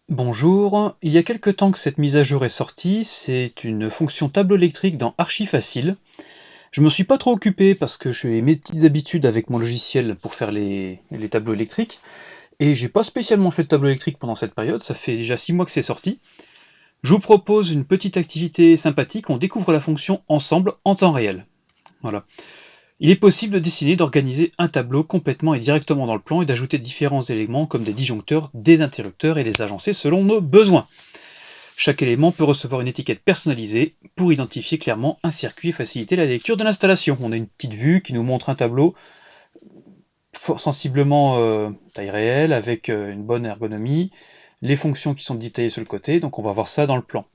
Bonjour, il y a quelque temps que cette mise à jour est sortie, c'est une fonction tableau électrique dans Archifacile. Je me suis pas trop occupé parce que j'ai mes petites habitudes avec mon logiciel pour faire les tableaux électriques, et j'ai pas spécialement fait de tableau électrique pendant cette période, ça fait déjà 6 mois que c'est sorti. Je vous propose une petite activité sympathique, on découvre la fonction ensemble en temps réel. Voilà. Il est possible de dessiner, d'organiser un tableau complètement et directement dans le plan et d'ajouter différents éléments comme des disjoncteurs, des interrupteurs et les agencer selon nos besoins. Chaque élément peut recevoir une étiquette personnalisée pour identifier clairement un circuit et faciliter la lecture de l'installation. On a une petite vue qui nous montre un tableau sensiblement taille réelle, avec une bonne ergonomie, les fonctions qui sont détaillées sur le côté, donc on va voir ça dans le plan.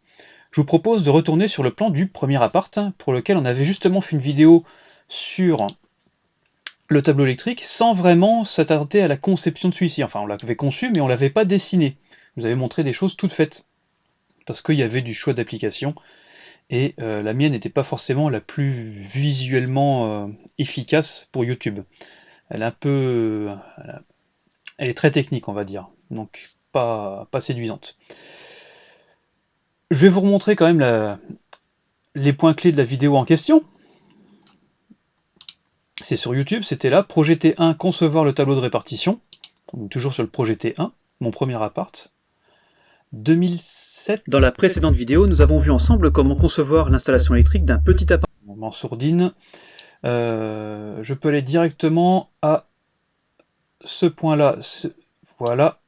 Je vous propose de retourner sur le plan du premier appart, pour lequel on avait justement fait une vidéo sur le tableau électrique, sans vraiment s'attarder à la conception de celui-ci. Enfin, on l'avait conçu, mais on ne l'avait pas dessiné. Je vous avais montré des choses toutes faites, parce qu'il y avait du choix d'application, et la mienne n'était pas forcément la plus visuellement efficace pour YouTube. Elle est un peu, elle est très technique, on va dire, donc pas séduisante. Je vais vous remontrer quand même les points clés de la vidéo en question. C'est sur YouTube, c'était là, projet T1, concevoir le tableau de répartition. Donc toujours sur le projet T1, mon premier appart. 2007. Dans la précédente vidéo, nous avons vu ensemble comment concevoir l'installation électrique d'un petit appartement en sourdine. Je peux aller directement à ce point-là, voilà,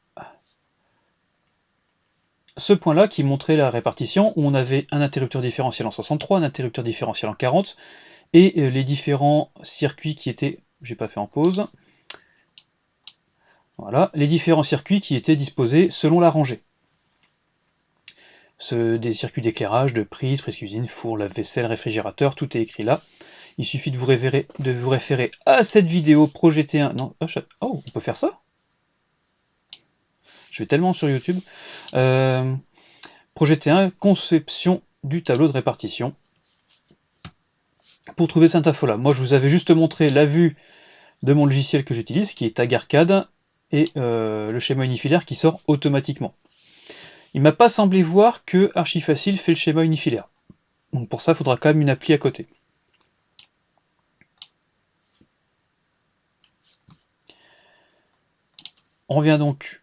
ce point-là qui montrait la répartition, où on avait un interrupteur différentiel en 63, un interrupteur différentiel en 40, et les différents circuits qui étaient, j'ai pas fait en pause, voilà, les différents circuits qui étaient disposés selon la rangée. Des circuits d'éclairage, de prise cuisine, four, lave-vaisselle, réfrigérateur, tout est écrit là. Il suffit de vous référer à cette vidéo Projet T1. Non, oh, on peut faire ça? Je vais tellement sur YouTube. Projet T1, conception du tableau de répartition. Pour trouver cette info là, moi je vous avais juste montré la vue de mon logiciel que j'utilise, qui est Tag Arcade, et le schéma unifilaire qui sort automatiquement. Il m'a pas semblé voir que Archifacile fait le schéma unifilaire. Donc pour ça, il faudra quand même une appli à côté. On revient donc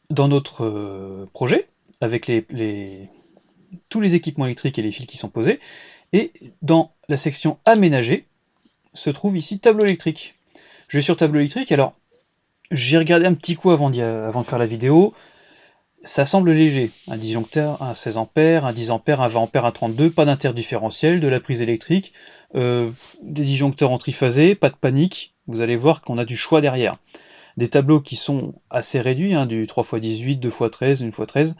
dans notre projet, avec tous les équipements électriques et les fils qui sont posés, et dans la section aménager, se trouve ici tableau électrique. Je vais sur tableau électrique, alors j'ai regardé un petit coup avant de faire la vidéo, ça semble léger, un disjoncteur, un 16 ampères, un 10 ampères, un 20 ampères, un 32, pas d'interdifférentiel, de la prise électrique, des disjoncteurs en triphasé, pas de panique, vous allez voir qu'on a du choix derrière. Des tableaux qui sont assez réduits, hein, du 3x18, 2x13, 1x13,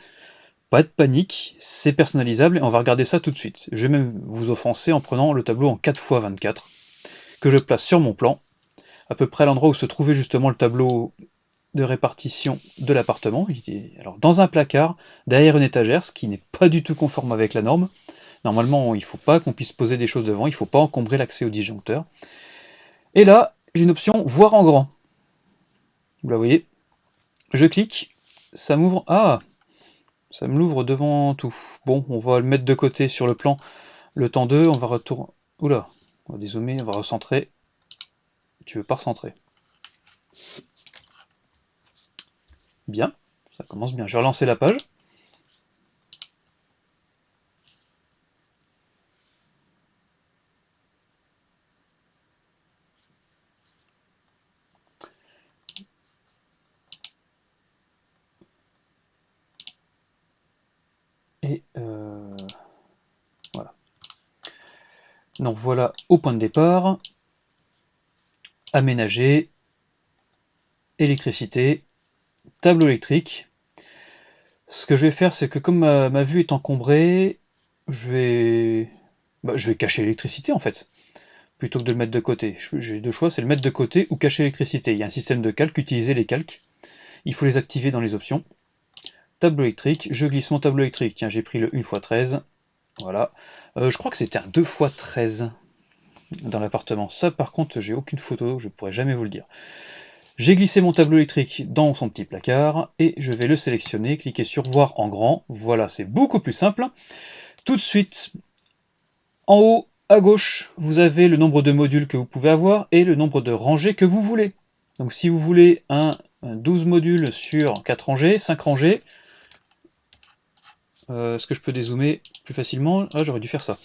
pas de panique, c'est personnalisable et on va regarder ça tout de suite. Je vais même vous offenser en prenant le tableau en 4x24, que je place sur mon plan, à peu près à l'endroit où se trouvait justement le tableau de répartition de l'appartement. Il était alors dans un placard, derrière une étagère, ce qui n'est pas du tout conforme avec la norme. Normalement, il ne faut pas qu'on puisse poser des choses devant, il ne faut pas encombrer l'accès au disjoncteur. Et là, j'ai une option voir en grand. Vous la voyez. Je clique, ça m'ouvre. Ah, ça me l'ouvre devant tout. Bon, on va le mettre de côté sur le plan. Le temps 2, on va retourner. Oula, on va dézoomer, on va recentrer. Tu veux pas recentrer. Bien, ça commence bien. Je vais relancer la page. Et voilà. Donc voilà au point de départ. Aménager, électricité, tableau électrique. Ce que je vais faire, c'est que comme ma vue est encombrée, je vais cacher l'électricité en fait, plutôt que de le mettre de côté. J'ai deux choix, c'est le mettre de côté ou cacher l'électricité. Il y a un système de calque, utiliser les calques. Il faut les activer dans les options. Tableau électrique, je glisse mon tableau électrique. Tiens, j'ai pris le 1x13. Voilà. Je crois que c'était un 2x13 dans l'appartement. Ça, par contre, j'ai aucune photo, je pourrais jamais vous le dire. J'ai glissé mon tableau électrique dans son petit placard et je vais le sélectionner, cliquer sur voir en grand. Voilà, c'est beaucoup plus simple. Tout de suite, en haut à gauche, vous avez le nombre de modules que vous pouvez avoir et le nombre de rangées que vous voulez. Donc si vous voulez un 12 modules sur 4 rangées, 5 rangées, est-ce que je peux dézoomer plus facilement? Ah, j'aurais dû faire ça.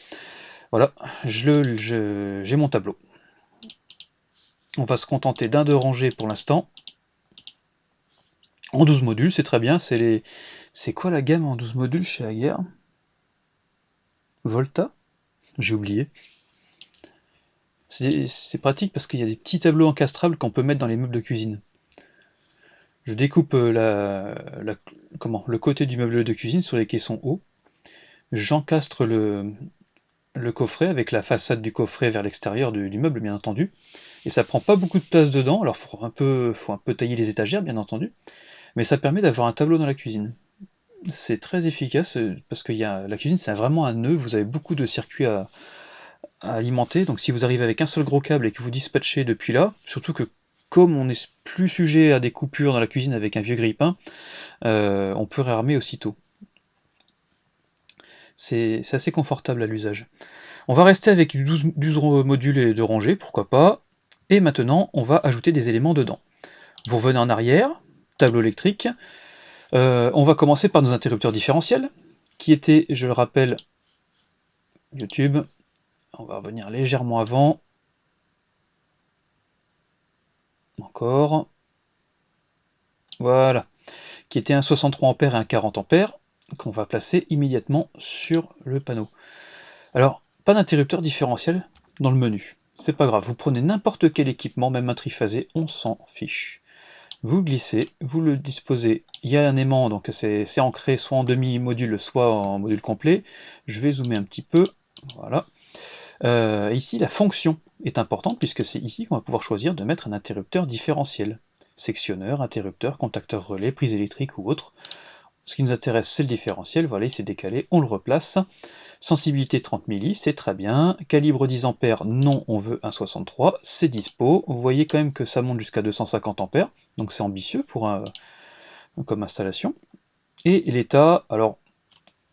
Voilà, j'ai mon tableau. On va se contenter d'un de rangées pour l'instant. En 12 modules, c'est très bien. C'est quoi la gamme en 12 modules chez Aguerre? Volta? J'ai oublié. C'est pratique parce qu'il y a des petits tableaux encastrables qu'on peut mettre dans les meubles de cuisine. Je découpe le côté du meuble de cuisine sur les caissons hauts. J'encastre le coffret avec la façade du coffret vers l'extérieur du meuble, bien entendu. Et ça prend pas beaucoup de place dedans. Alors faut un peu tailler les étagères, bien entendu. Mais ça permet d'avoir un tableau dans la cuisine. C'est très efficace parce que la cuisine c'est vraiment un nœud. Vous avez beaucoup de circuits à alimenter. Donc si vous arrivez avec un seul gros câble et que vous dispatchez depuis là, surtout que comme on est plus sujet à des coupures dans la cuisine avec un vieux grille-pain, on peut réarmer aussitôt. C'est assez confortable à l'usage. On va rester avec 12 modules et de rangées, pourquoi pas. Et maintenant, on va ajouter des éléments dedans. Vous revenez en arrière, tableau électrique. On va commencer par nos interrupteurs différentiels, qui étaient, je le rappelle, YouTube. On va revenir légèrement avant. Encore. Voilà. Qui était un 63 A et un 40 A, qu'on va placer immédiatement sur le panneau. Alors, pas d'interrupteur différentiel dans le menu. C'est pas grave, vous prenez n'importe quel équipement, même un triphasé, on s'en fiche. Vous glissez, vous le disposez, il y a un aimant, donc c'est ancré soit en demi-module, soit en module complet. Je vais zoomer un petit peu, voilà. Ici, la fonction est importante, puisque c'est ici qu'on va pouvoir choisir de mettre un interrupteur différentiel. Sectionneur, interrupteur, contacteur relais, prise électrique ou autre. Ce qui nous intéresse, c'est le différentiel, voilà, il s'est décalé, on le replace. Sensibilité 30 milli, c'est très bien. Calibre 10 A, non, on veut un 63, c'est dispo. Vous voyez quand même que ça monte jusqu'à 250 A, donc c'est ambitieux comme installation. Et l'état, alors,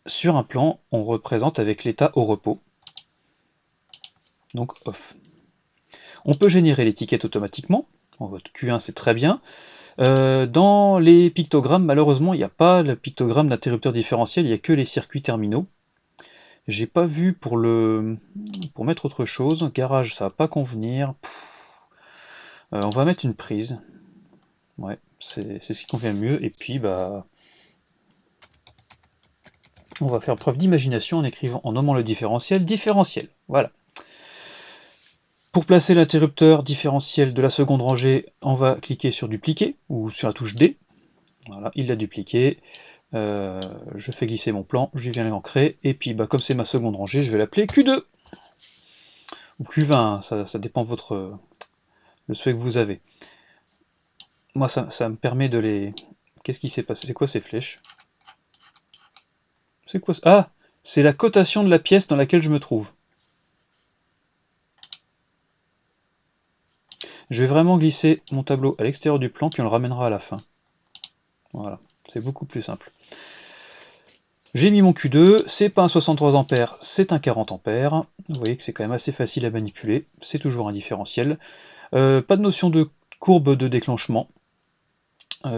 sur un plan, on représente avec l'état au repos, donc off. On peut générer l'étiquette automatiquement, en votre Q1 c'est très bien. Dans les pictogrammes, malheureusement, il n'y a pas le pictogramme d'interrupteur différentiel, il n'y a que les circuits terminaux. J'ai pas vu pour mettre autre chose. Garage, ça va pas convenir. On va mettre une prise. Ouais, c'est ce qui convient le mieux. Et puis, bah, on va faire preuve d'imagination en nommant le différentiel différentiel. Voilà. Pour placer l'interrupteur différentiel de la seconde rangée, on va cliquer sur dupliquer ou sur la touche D. Voilà, il l'a dupliqué. Je fais glisser mon plan, je viens l'ancrer, et puis bah, comme c'est ma seconde rangée, je vais l'appeler Q2 ou Q20, ça dépend de le souhait que vous avez. Moi, ça me permet de les... Qu'est-ce qui s'est passé? C'est quoi ces flèches? C'est quoi? Ah! C'est la cotation de la pièce dans laquelle je me trouve. Je vais vraiment glisser mon tableau à l'extérieur du plan, puis on le ramènera à la fin. Voilà, c'est beaucoup plus simple. J'ai mis mon Q2, c'est pas un 63 A, c'est un 40 A. Vous voyez que c'est quand même assez facile à manipuler, c'est toujours un différentiel. Pas de notion de courbe de déclenchement.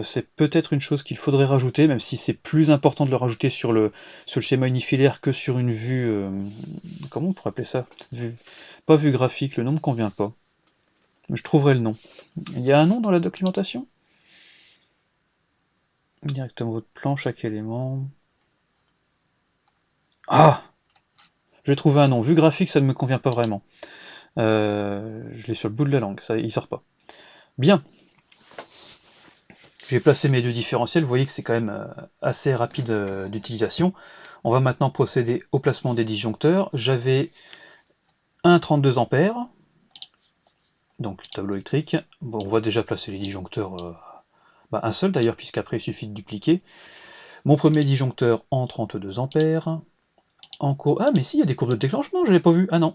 C'est peut-être une chose qu'il faudrait rajouter, même si c'est plus important de le rajouter sur le schéma unifilaire que sur une vue... comment on pourrait appeler ça? Pas vue graphique, le nom ne me convient pas. Je trouverai le nom. Il y a un nom dans la documentation? Directement votre plan, chaque élément... Ah! Je vais trouver un nom. Vue graphique, ça ne me convient pas vraiment. Je l'ai sur le bout de la langue, ça, il sort pas. Bien. J'ai placé mes deux différentiels, vous voyez que c'est quand même assez rapide d'utilisation. On va maintenant procéder au placement des disjoncteurs. J'avais un 32 A, donc tableau électrique. Bon, on va déjà placer les disjoncteurs, un seul d'ailleurs, puisqu'après il suffit de dupliquer. Mon premier disjoncteur en 32 A. Ah mais si, il y a des courbes de déclenchement, je l'ai pas vu. Ah non,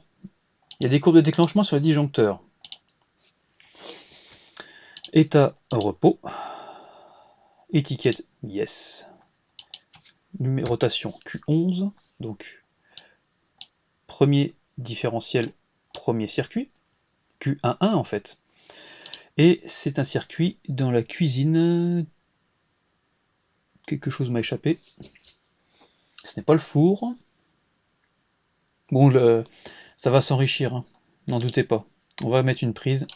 il y a des courbes de déclenchement sur les disjoncteurs. État repos. Étiquette yes. Numérotation Q11. Donc premier différentiel, premier circuit. Q11 en fait. Et c'est un circuit dans la cuisine. Quelque chose m'a échappé. Ce n'est pas le four. Bon, ça va s'enrichir, hein. N'en doutez pas. On va mettre une prise.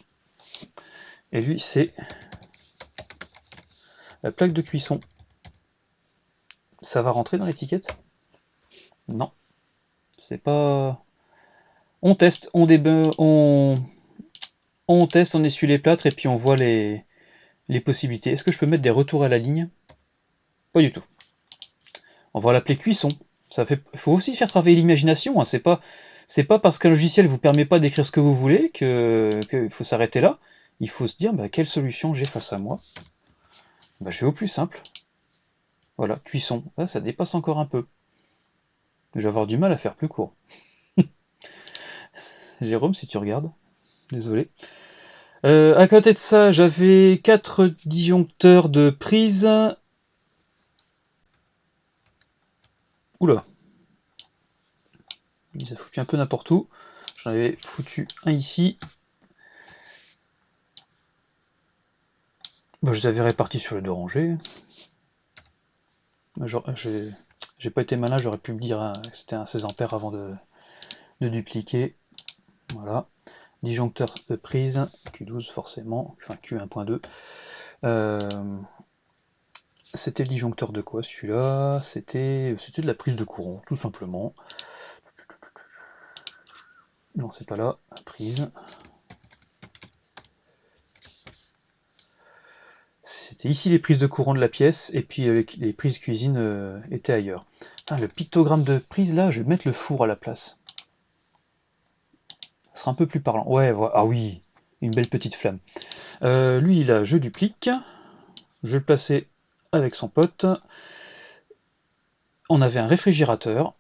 Et lui, c'est la plaque de cuisson. Ça va rentrer dans l'étiquette? Non. C'est pas... On teste, on teste, on essuie les plâtres et puis on voit les possibilités. Est-ce que je peux mettre des retours à la ligne? Pas du tout. On va l'appeler cuisson. Faut aussi faire travailler l'imagination, hein. C'est pas parce qu'un logiciel vous permet pas d'écrire ce que vous voulez qu'il faut s'arrêter là. Il faut se dire, bah, quelle solution j'ai face à moi? Bah, je vais au plus simple. Voilà, cuisson. Là, ça dépasse encore un peu. Je vais avoir du mal à faire plus court. Jérôme, si tu regardes. Désolé. À côté de ça, j'avais 4 disjoncteurs de prise. Oula. Ils ont foutu un peu n'importe où. J'en avais foutu un ici. Bon, je les avais répartis sur les deux rangées. J'ai pas été malin, j'aurais pu me dire, hein, que c'était un 16 ampères avant de dupliquer. Voilà. Disjoncteur de prise, Q12 forcément, enfin Q1.2. C'était le disjoncteur de quoi celui-là? C'était de la prise de courant, tout simplement. Non, c'est pas là, prise. C'était ici les prises de courant de la pièce, et puis les prises cuisine étaient ailleurs. Putain, le pictogramme de prise là, je vais mettre le four à la place. Ce sera un peu plus parlant. Ouais, ah oui, une belle petite flamme. Lui, là, je duplique. Je vais le placer avec son pote. On avait un réfrigérateur.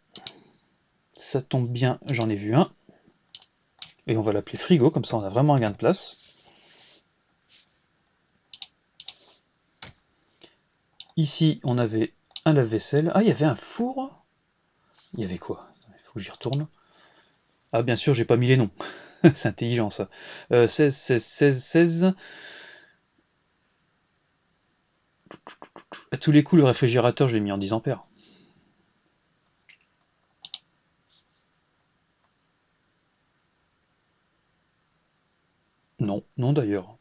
Ça tombe bien, j'en ai vu un. Et on va l'appeler frigo, comme ça on a vraiment un gain de place. Ici, on avait un lave-vaisselle. Ah, il y avait un four. Il y avait quoi? Il faut que j'y retourne. Ah, bien sûr, j'ai pas mis les noms. C'est intelligent, ça. 16, 16, 16, 16. À tous les coups, le réfrigérateur, je l'ai mis en 10 ampères. Non, non d'ailleurs.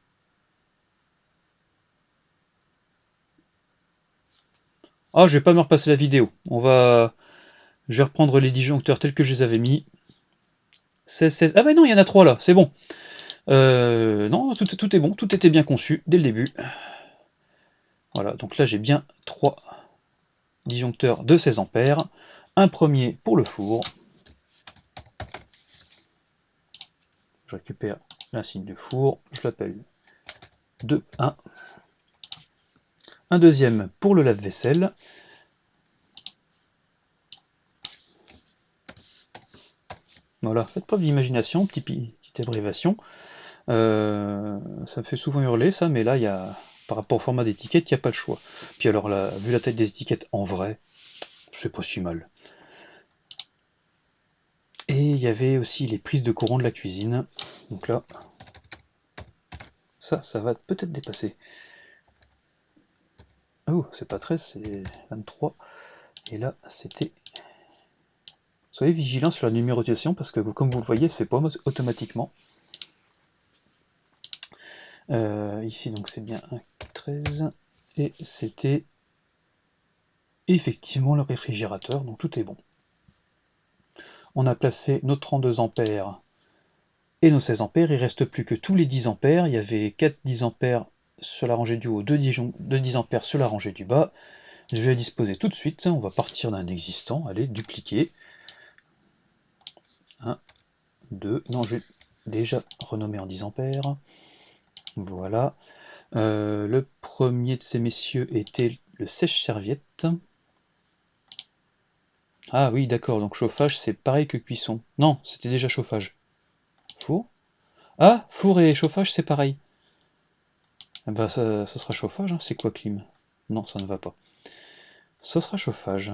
Ah, je vais pas me repasser la vidéo. Je vais reprendre les disjoncteurs tels que je les avais mis. 16, 16. Ah bah non, il y en a 3 là, c'est bon. Non, tout est bon, tout était bien conçu dès le début. Voilà, donc là j'ai bien 3 disjoncteurs de 16 ampères. Un premier pour le four. Je récupère l'insigne du four, je l'appelle 2, 1. Un deuxième pour le lave-vaisselle. Voilà, faites preuve d'imagination, petite abréviation. Ça me fait souvent hurler ça, mais là, par rapport au format d'étiquette, il n'y a pas le choix. Puis alors là, vu la taille des étiquettes en vrai, c'est pas si mal. Et il y avait aussi les prises de courant de la cuisine. Donc là, ça va peut-être dépasser. Oh, c'est pas 13, c'est 23. Et là, c'était... Soyez vigilants sur la numérotation, parce que comme vous le voyez, ça ne fait pas automatiquement. Ici, donc c'est bien un 13. Et c'était effectivement le réfrigérateur, donc tout est bon. On a placé nos 32 ampères et nos 16 ampères. Il ne reste plus que tous les 10 ampères. Il y avait 4 10 ampères sur la rangée du haut, 2 10 ampères sur la rangée du bas. Je vais les disposer tout de suite. On va partir d'un existant. Allez, dupliquer. 1, 2. Non, je vais déjà renommer en 10 ampères. Voilà. Le premier de ces messieurs était le sèche-serviette. Ah oui, d'accord, donc chauffage, c'est pareil que cuisson. Non, c'était déjà chauffage. Four? Ah, four et chauffage, c'est pareil. Eh ben, ça sera chauffage, hein. C'est quoi clim? Non, ça ne va pas. Ce sera chauffage.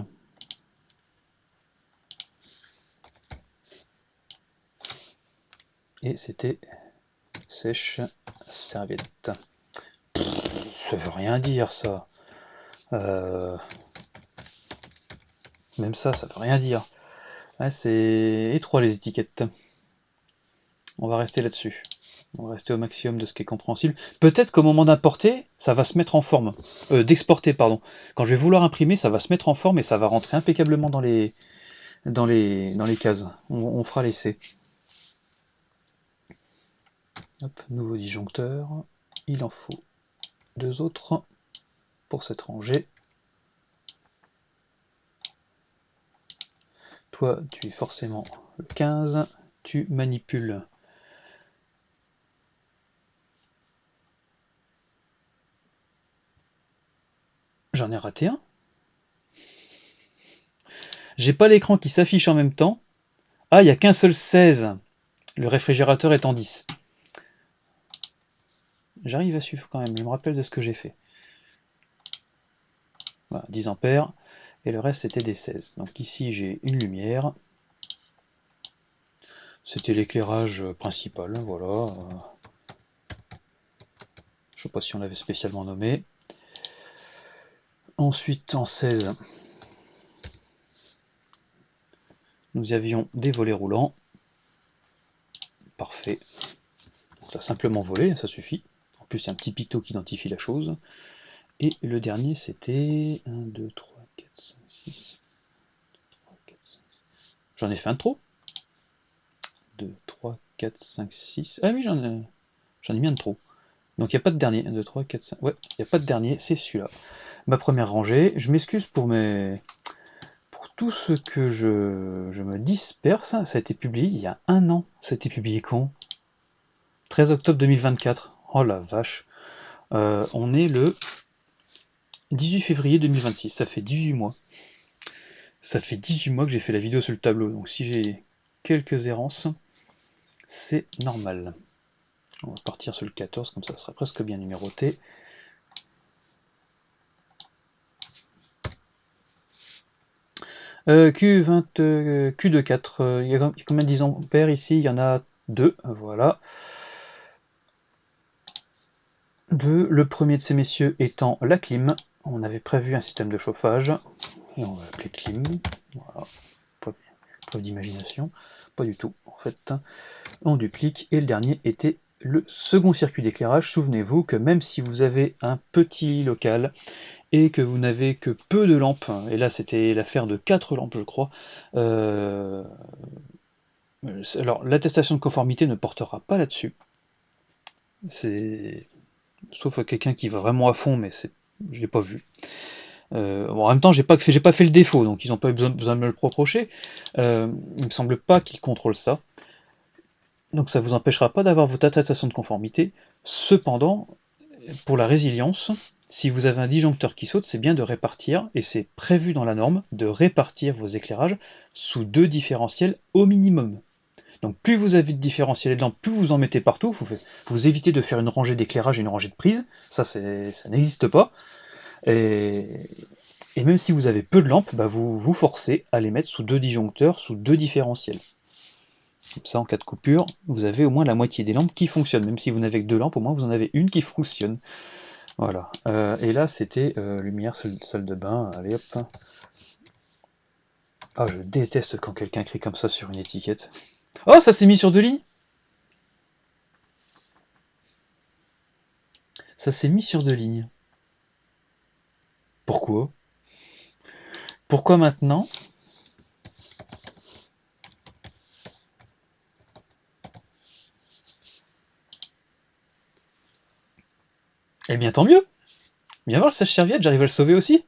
Et c'était sèche serviette. Ça veut rien dire ça. Même ça veut rien dire. Ah, c'est étroit les étiquettes. On va rester là-dessus. On va rester au maximum de ce qui est compréhensible. Peut-être qu'au moment d'importer, ça va se mettre en forme. D'exporter, pardon. Quand je vais vouloir imprimer, ça va se mettre en forme et ça va rentrer impeccablement dans les cases. On fera l'essai. Hop, nouveau disjoncteur. Il en faut 2 autres pour cette rangée. Toi, tu es forcément le 15. Tu manipules. J'en ai raté un. J'ai pas l'écran qui s'affiche en même temps. Ah, il n'y a qu'un seul 16. Le réfrigérateur est en 10. J'arrive à suivre quand même, je me rappelle de ce que j'ai fait. Voilà, 10 ampères, et le reste c'était des 16. Donc ici j'ai une lumière. C'était l'éclairage principal, voilà. Je sais pas si on l'avait spécialement nommé. Ensuite en 16, nous avions des volets roulants. Parfait. Ça a simplement volé, ça suffit. En plus il y a un petit picto qui identifie la chose. Et le dernier c'était 1, 2, 3, 4, 5, 6. 3, 4, 5, 6. J'en ai fait un de trop. 2, 3, 4, 5, 6. Ah oui, j'en ai mis un de trop. Donc il n'y a pas de dernier. 1, 2, 3, 4, 5. Ouais, il n'y a pas de dernier, c'est celui-là. Ma première rangée. Je m'excuse pour tout ce que je me disperse. Ça a été publié il y a un an. Ça a été publié quand? 13 octobre 2024. Oh la vache. On est le 18 février 2026. Ça fait 18 mois. Ça fait 18 mois que j'ai fait la vidéo sur le tableau. Donc si j'ai quelques errances, c'est normal. On va partir sur le 14, comme ça sera presque bien numéroté. Q24, il y a combien d'isampères ici? Il y en a 2, voilà. 2, le premier de ces messieurs étant la clim. On avait prévu un système de chauffage, et on va l'appeler clim. Voilà, preuve d'imagination. Pas du tout, en fait. On duplique, et le dernier était le second circuit d'éclairage. Souvenez-vous que même si vous avez un petit local, et que vous n'avez que peu de lampes, et là c'était l'affaire de 4 lampes je crois, alors l'attestation de conformité ne portera pas là-dessus, sauf à quelqu'un qui va vraiment à fond, mais je l'ai pas vu. Bon, en même temps j'ai pas fait le défaut, donc ils n'ont pas eu besoin de me le reprocher. Il me semble pas qu'ils contrôlent ça, donc ça vous empêchera pas d'avoir votre attestation de conformité. Cependant, pour la résilience, si vous avez un disjoncteur qui saute, c'est bien de répartir, et c'est prévu dans la norme, de répartir vos éclairages sous 2 différentiels au minimum. Donc plus vous avez de différentiels de lampes, plus vous en mettez partout, vous évitez de faire une rangée d'éclairage et une rangée de prise, ça n'existe pas. Et même si vous avez peu de lampes, bah vous vous forcez à les mettre sous 2 disjoncteurs, sous 2 différentiels. Comme ça, en cas de coupure, vous avez au moins la moitié des lampes qui fonctionnent. Même si vous n'avez que 2 lampes, au moins vous en avez une qui fonctionne. Voilà. Et là, c'était lumière, salle de bain. Allez hop. Ah, je déteste quand quelqu'un écrit comme ça sur une étiquette. Oh, ça s'est mis sur 2 lignes. Ça s'est mis sur 2 lignes. Pourquoi? Pourquoi maintenant? Eh bien, tant mieux. Viens voir le sèche-serviette, j'arrive à le sauver aussi.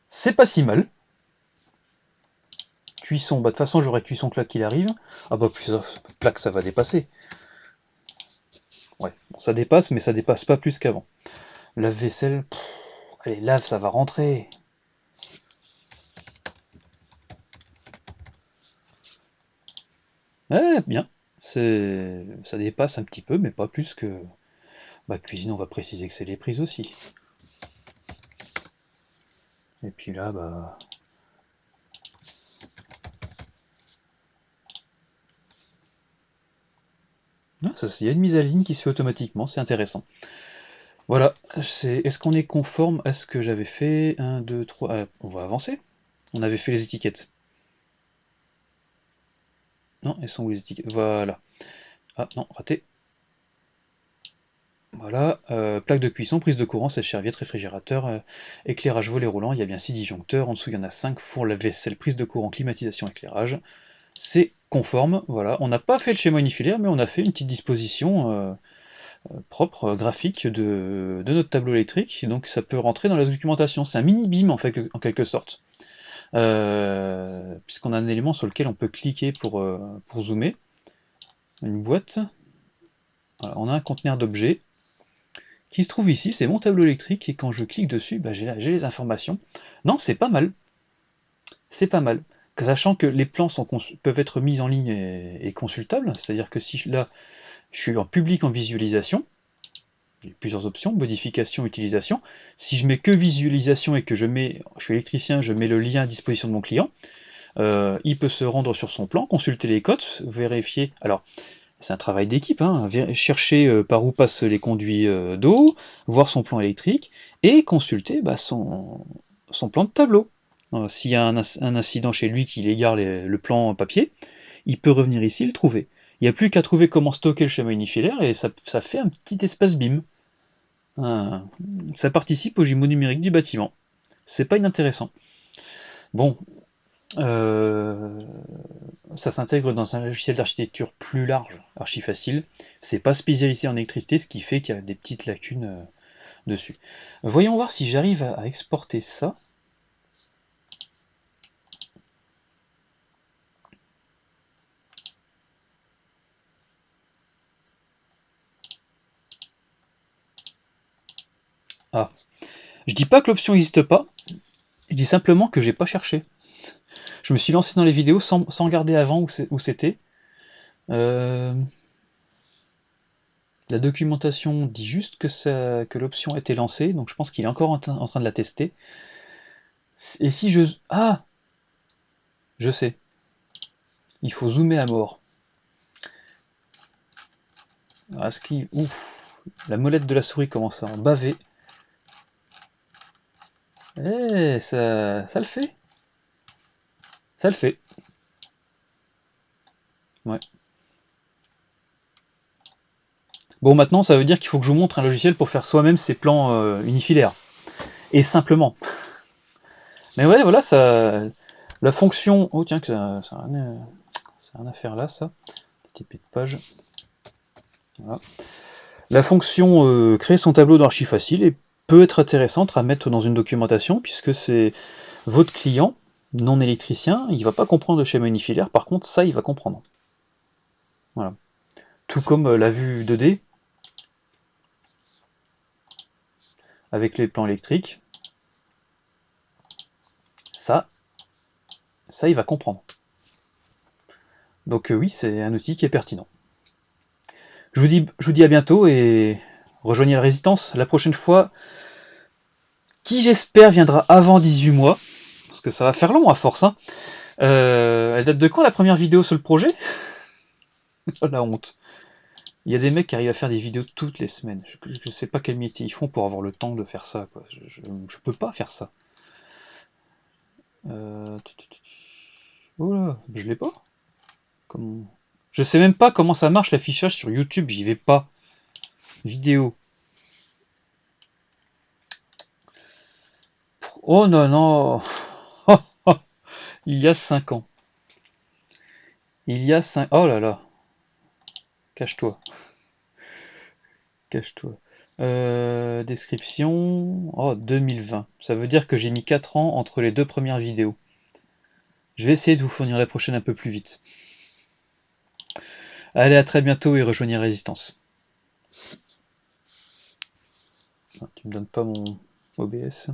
C'est pas si mal. Cuisson, bah de toute façon j'aurai cuisson claque qu'il arrive. Ah bah plus plaque ça va dépasser. Ouais, bon, ça dépasse, mais ça dépasse pas plus qu'avant. Lave-vaisselle, allez lave, ça va rentrer. bien. Ça dépasse un petit peu, mais pas plus que... Bah, cuisine, on va préciser que c'est les prises aussi. Et puis là, bah... Ah, il y a une mise à ligne qui se fait automatiquement, c'est intéressant. Voilà, est-ce qu'on est conforme à ce que j'avais fait? 1, 2, 3... on va avancer. On avait fait les étiquettes. Non, elles sont où les étiquettes? Voilà. Ah non, raté. Voilà, plaque de cuisson, prise de courant, sèche-serviette, réfrigérateur, éclairage volet roulant, il y a bien 6 disjoncteurs, en dessous il y en a 5, four, lave-vaisselle, prise de courant, climatisation, éclairage. C'est conforme, voilà. On n'a pas fait le schéma unifilaire, mais on a fait une petite disposition propre, graphique de notre tableau électrique, donc ça peut rentrer dans la documentation. C'est un mini-BIM en fait, en quelque sorte, puisqu'on a un élément sur lequel on peut cliquer pour zoomer. Une boîte, voilà, on a un conteneur d'objets qui se trouve ici, c'est mon tableau électrique, et quand je clique dessus, bah, j'ai les informations. Non, c'est pas mal. C'est pas mal. Sachant que les plans peuvent être mis en ligne et consultables, c'est-à-dire que si là, je suis en public en visualisation, j'ai plusieurs options, modification, utilisation. Si je mets que visualisation et que je suis électricien, je mets le lien à disposition de mon client, il peut se rendre sur son plan, consulter les cotes, vérifier. Alors, c'est un travail d'équipe, hein, chercher par où passent les conduits d'eau, voir son plan électrique et consulter bah, son plan de tableau. S'il y a un incident chez lui qu'il égare le plan papier, il peut revenir ici et le trouver. Il n'y a plus qu'à trouver comment stocker le schéma unifilaire et ça fait un petit espace BIM. Ça participe au jumeau numérique du bâtiment. C'est pas inintéressant. Bon, euh, ça s'intègre dans un logiciel d'architecture plus large, archi facile. C'est pas spécialisé en électricité, ce qui fait qu'il y a des petites lacunes dessus. Voyons voir si j'arrive à exporter ça. Ah, je dis pas que l'option n'existe pas, je dis simplement que j'ai pas cherché. Je me suis lancé dans les vidéos sans regarder avant où c'était. La documentation dit juste que l'option a été lancée, donc je pense qu'il est encore en train de la tester. Et si je... Ah, je sais. Il faut zoomer à mort. Ah, ouf, la molette de la souris commence à en baver. Eh, ça le fait. Ça le fait. Ouais. Bon, maintenant, ça veut dire qu'il faut que je vous montre un logiciel pour faire soi-même ses plans unifilaires. Et simplement. Mais ouais, voilà, ça... La fonction... Oh, tiens, que ça a rien à faire là, ça. Petit de page. Voilà. La fonction créer son tableau d'archi facile peut être intéressante à mettre dans une documentation, puisque c'est votre client, non électricien, il va pas comprendre le schéma unifilaire, par contre, ça, il va comprendre. Voilà. Tout comme la vue 2D, avec les plans électriques, ça, il va comprendre. Donc oui, c'est un outil qui est pertinent. Je vous dis à bientôt et rejoignez la résistance. La prochaine fois, qui j'espère viendra avant 18 mois, parce que ça va faire long à force. Hein. Elle date de quand la première vidéo sur le projet? Oh la honte. Il y a des mecs qui arrivent à faire des vidéos toutes les semaines. Je sais pas quel métier ils font pour avoir le temps de faire ça. Quoi. Je peux pas faire ça. Oh là, je l'ai pas. Comment... Je sais même pas comment ça marche l'affichage sur YouTube. J'y vais pas. Vidéo. Oh non non. Il y a 5 ans. Il y a 5... Oh là là. Cache-toi. Cache-toi. Description. Oh, 2020. Ça veut dire que j'ai mis 4 ans entre les deux premières vidéos. Je vais essayer de vous fournir la prochaine un peu plus vite. Allez, à très bientôt et rejoignez la Résistance. Ah, tu me donnes pas mon OBS.